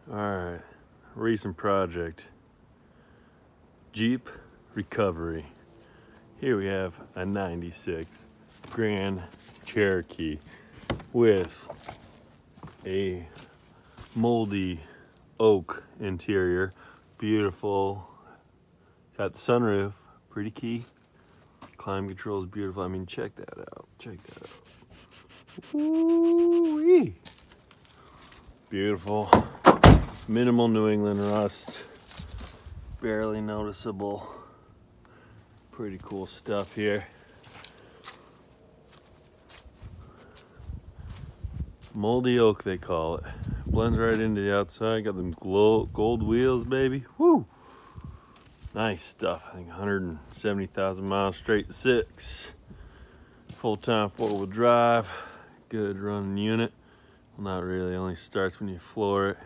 Alright, recent project, Jeep recovery. Here we have a 96 Grand Cherokee with a moldy oak interior. Beautiful. Got the sunroof, pretty key. Climate control is beautiful. I mean, check that out. Check that out. Woo-wee. Beautiful. Minimal New England rust. Barely noticeable. Pretty cool stuff here. Moldy oak, they call it. Blends right into the outside. Got them gold wheels, baby. Woo! Nice stuff. I think 170,000 miles straight to 6. Full-time four-wheel drive. Good running unit. Well, not really. Only starts when you floor it.